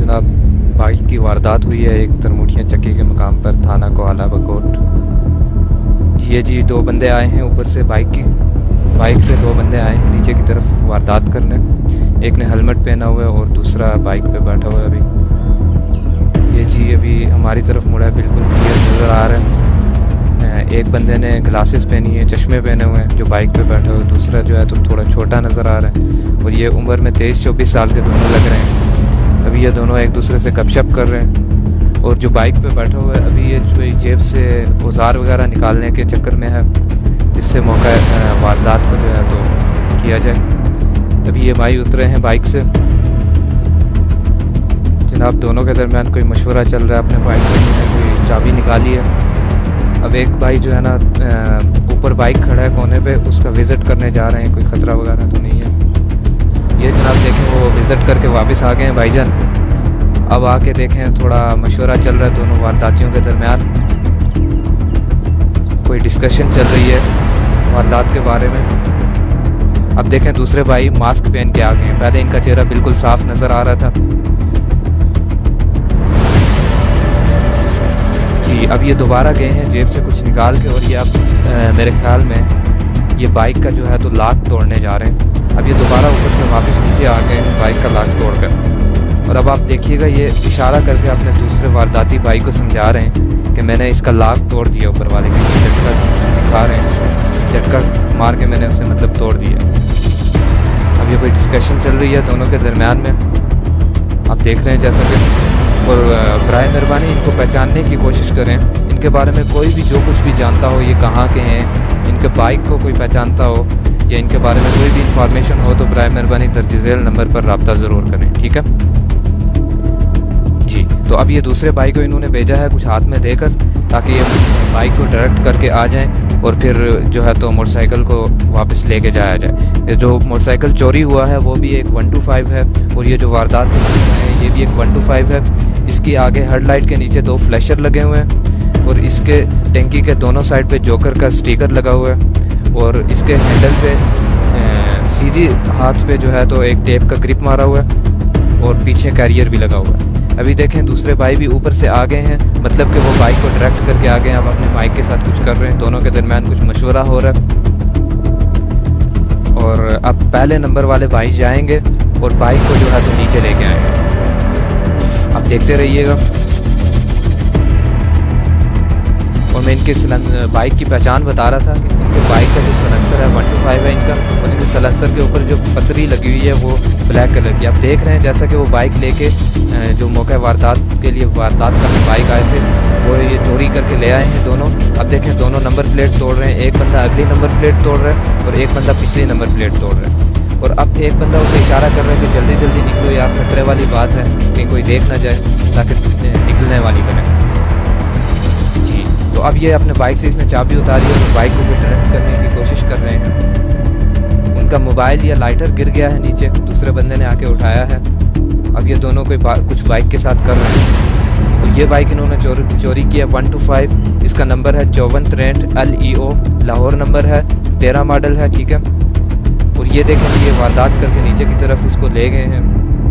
जनाब बाइक की वारदात हुई है एक तरमुठिया चक्की के मकाम पर, थाना कोहाला बकोट। ये जी दो बंदे आए हैं ऊपर से बाइक पे दो बंदे आए हैं नीचे की तरफ वारदात करने। एक ने हेलमेट पहना हुआ है और दूसरा बाइक पे बैठा हुआ है। अभी ये जी अभी हमारी तरफ मुड़ा है, बिल्कुल क्लियर नज़र आ रहा है। एक बंदे ने ग्लासेस पहनी है, चश्मे पहने हुए हैं जो बाइक पे बैठा हुआ है। दूसरा जो है तो थोड़ा छोटा नज़र आ रहा है और ये उम्र में 23-24 साल के दोनों लग रहे हैं। अभी ये दोनों एक दूसरे से गपशप कर रहे हैं और जो बाइक पे बैठा हुआ है अभी ये जो जेब से औजार वगैरह निकालने के चक्कर में है, जिससे मौका वारदात को जो है तो किया जाए। अभी ये भाई उतरे हैं बाइक से। जनाब दोनों के दरमियान कोई मशवरा चल रहा है, अपने बाइक पे कोई चाबी निकाली है। अब एक भाई जो है ना ऊपर बाइक खड़ा है कोने पे, उसका विज़िट करने जा रहे हैं, कोई ख़तरा वगैरह तो नहीं है। ये जनाब देखें वो विज़िट करके वापस आ गए हैं भाईजान। अब आके देखें थोड़ा मशवरा चल रहा है दोनों वारदातियों के दरमियान, कोई डिस्कशन चल रही है वारदात के बारे में। अब देखें दूसरे भाई मास्क पहन के आ गए हैं, पहले इनका चेहरा बिल्कुल साफ नज़र आ रहा था जी। अब ये दोबारा गए हैं जेब से कुछ निकाल के और ये अब मेरे ख्याल में ये बाइक का जो है तो लॉक तोड़ने जा रहे हैं। अब ये दोबारा ऊपर से वापस नीचे आ गए हैं बाइक का लॉक तोड़कर। और अब आप देखिएगा ये इशारा करके अपने दूसरे वारदाती भाई को समझा रहे हैं कि मैंने इसका लॉक तोड़ दिया ऊपर वाले का। झटका से दिखा रहे हैं, झटका मार के मैंने उसे मतलब तोड़ दिया। अब ये कोई डिस्कशन चल रही है दोनों के दरमियान में, आप देख रहे हैं जैसा कि। और बराए मेहरबानी इनको पहचानने की कोशिश करें, इनके बारे में कोई भी जो कुछ भी जानता हो, ये कहाँ के हैं, इनके बाइक को कोई पहचानता हो या इनके बारे में कोई भी इंफॉर्मेशन हो तो बराए मेहरबानी दर्ज झेल नंबर पर रब्ता ज़रूर करें, ठीक है जी। तो अब ये दूसरे भाई को इन्होंने भेजा है कुछ हाथ में देकर, ताकि ये बाइक को डायरेक्ट करके आ जाएं और फिर जो है तो मोटरसाइकिल को वापस लेके जाया जाए। जो मोटरसाइकिल चोरी हुआ है वो भी एक 125 है और ये जो वारदात है ये भी एक 125 है। इसकी आगे हेडलाइट के नीचे दो फ्लैशर लगे हुए हैं और इसके टंकी के दोनों साइड पे जोकर का स्टिकर लगा हुआ है और इसके हैंडल पे सीधी हाथ पे जो है तो एक टेप का ग्रिप मारा हुआ है और पीछे कैरियर भी लगा हुआ है। अभी देखें दूसरे भाई भी ऊपर से आ गए हैं, मतलब कि वो बाइक को डायरेक्ट करके आ गए हैं। अब अपने बाइक के साथ कुछ कर रहे हैं, दोनों के दरमियान कुछ मशवरा हो रहा है। और अब पहले नंबर वाले भाई जाएंगे और बाइक को जो है तो नीचे लेके आएंगे। आप देखते रहिएगा। और मैं इनके बाइक की पहचान बता रहा था कि इनके बाइक का जो सलेंसर है 125 है इनका, और इनके सलेंसर के ऊपर जो पतरी लगी हुई है वो ब्लैक कलर की। आप देख रहे हैं जैसा कि वो बाइक लेके जो मौका वारदात के लिए वारदात करने बाइक आए थे वो ये चोरी करके ले आए हैं दोनों। अब देखें दोनों नंबर प्लेट तोड़ रहे हैं, एक बंदा अगली नंबर प्लेट तोड़ रहा है और एक बंदा पिछली नंबर प्लेट तोड़ रहा है। और अब एक बंदा उसे इशारा कर रहा है कि जल्दी जल्दी निकलो यार, खतरे वाली बात है, कहीं कोई देख ना जाए, ताकि निकलने वाली बने जी। तो अब ये अपने बाइक से इसने चाबी उतारी है और बाइक को भी डायरेक्ट करने की कोशिश कर रहे हैं। उनका मोबाइल या लाइटर गिर गया है नीचे, दूसरे बंदे ने आके उठाया है। अब ये दोनों कोई कुछ बाइक के साथ कर रहे हैं। तो ये बाइक इन्होंने चोरी किया 125, इसका नंबर है 5463 LEO, लाहौर नंबर है, 13 मॉडल है, ठीक है। और ये देखें ये वारदात करके नीचे की तरफ उसको ले गए हैं,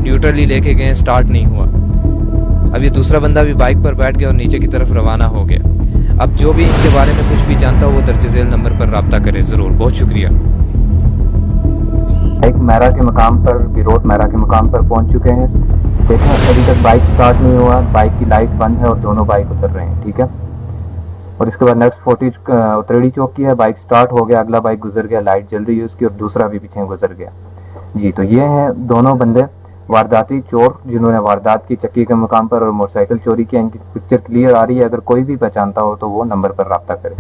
न्यूट्रली लेके गए हैं, स्टार्ट नहीं हुआ। अब ये दूसरा बंदा भी बाइक पर बैठ गया और नीचे की तरफ रवाना हो गया। अब जो भी इनके बारे में कुछ भी जानता हो वो दर्ज झेल नंबर पर रब्ता करे ज़रूर। बहुत शुक्रिया। बाइक मैरा के मकाम पर, बिरोट मैरा के मकाम पर पहुंच चुके हैं। देखें अभी तक बाइक स्टार्ट नहीं हुआ, बाइक की लाइट बंद है और दोनों बाइक उतर रहे हैं, ठीक है। और इसके बाद नेक्स्ट 40 उतरेड़ी चौक की है, बाइक स्टार्ट हो गया, अगला बाइक गुजर गया, लाइट जल रही है उसकी और दूसरा भी पीछे गुजर गया जी। तो ये हैं दोनों बंदे वारदाती चोर जिन्होंने वारदात की चक्की के मकाम पर और मोटरसाइकिल चोरी किया। इनकी पिक्चर क्लियर आ रही है, अगर कोई भी पहचानता हो तो वो नंबर पर रब्ता करे।